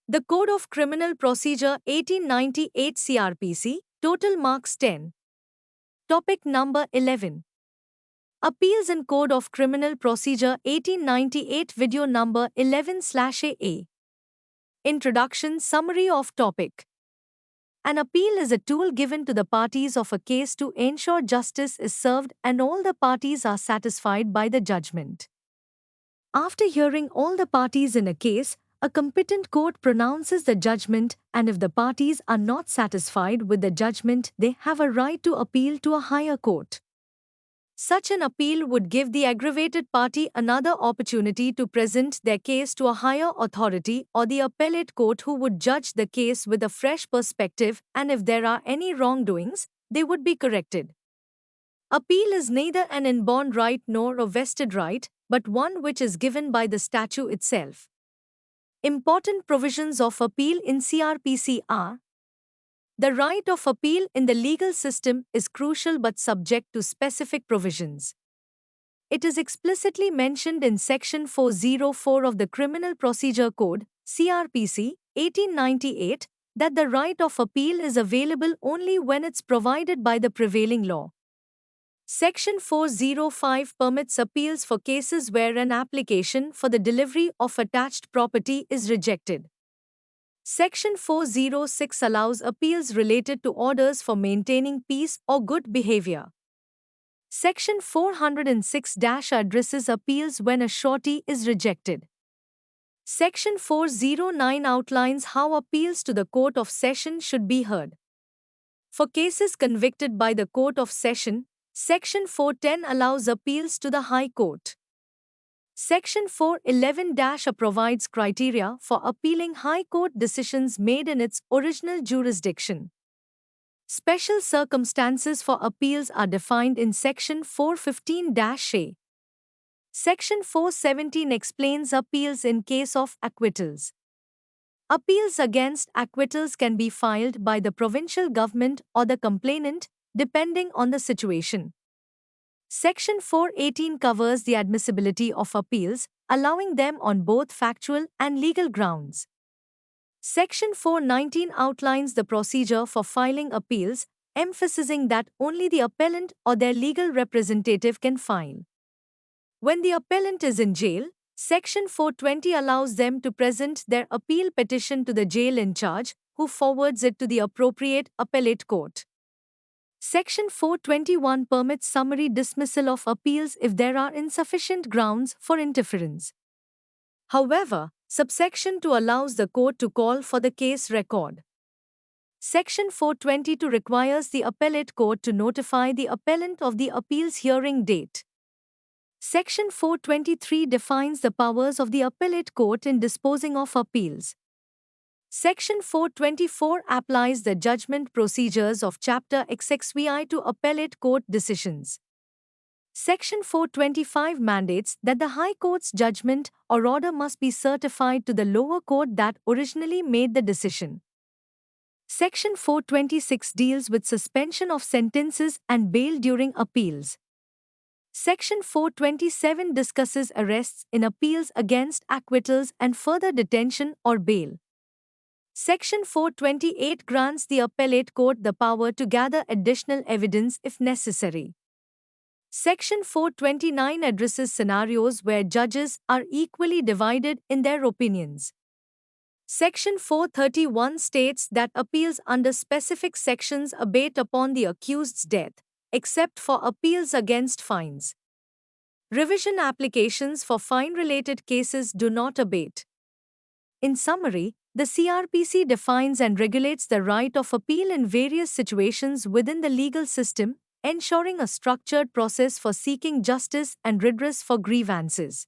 The Code of Criminal Procedure 1898 CRPC, total marks 10. Topic number 11. Appeals in Code of Criminal Procedure 1898 video number 11/AA. Introduction Summary of topic. An appeal is a tool given to the parties of a case to ensure justice is served and all the parties are satisfied by the judgment. After hearing all the parties in a case, a competent court pronounces the judgment, and if the parties are not satisfied with the judgment, they have a right to appeal to a higher court. Such an appeal would give the aggravated party another opportunity to present their case to a higher authority or the appellate court, who would judge the case with a fresh perspective, and if there are any wrongdoings, they would be corrected. Appeal is neither an inborn right nor a vested right, but one which is given by the statute itself. Important provisions of appeal in CRPC are: the right of appeal in the legal system is crucial but subject to specific provisions. It is explicitly mentioned in Section 404 of the Criminal Procedure Code, CRPC, 1898, that the right of appeal is available only when it's provided by the prevailing law. Section 405 permits appeals for cases where an application for the delivery of attached property is rejected. Section 406 allows appeals related to orders for maintaining peace or good behavior. Section 406 addresses appeals when a surety is rejected. Section 409 outlines how appeals to the Court of Session should be heard. For cases convicted by the Court of Session, Section 410 allows appeals to the High Court. Section 411 provides criteria for appealing High Court decisions made in its original jurisdiction. Special circumstances for appeals are defined in Section 415-A. Section 417 explains appeals in case of acquittals. Appeals against acquittals can be filed by the provincial government or the complainant, depending on the situation. Section 418 covers the admissibility of appeals, allowing them on both factual and legal grounds. Section 419 outlines the procedure for filing appeals, emphasizing that only the appellant or their legal representative can file. When the appellant is in jail, Section 420 allows them to present their appeal petition to the jail in charge, who forwards it to the appropriate appellate court. Section 421 permits summary dismissal of appeals if there are insufficient grounds for interference. However, subsection 2 allows the court to call for the case record. Section 422 requires the appellate court to notify the appellant of the appeal's hearing date. Section 423 defines the powers of the appellate court in disposing of appeals. Section 424 applies the judgment procedures of Chapter XXVI to appellate court decisions. Section 425 mandates that the High Court's judgment or order must be certified to the lower court that originally made the decision. Section 426 deals with suspension of sentences and bail during appeals. Section 427 discusses arrests in appeals against acquittals and further detention or bail. Section 428 grants the appellate court the power to gather additional evidence if necessary. Section 429 addresses scenarios where judges are equally divided in their opinions. Section 431 states that appeals under specific sections abate upon the accused's death, except for appeals against fines. Revision applications for fine-related cases do not abate. In summary, the CRPC defines and regulates the right of appeal in various situations within the legal system, ensuring a structured process for seeking justice and redress for grievances.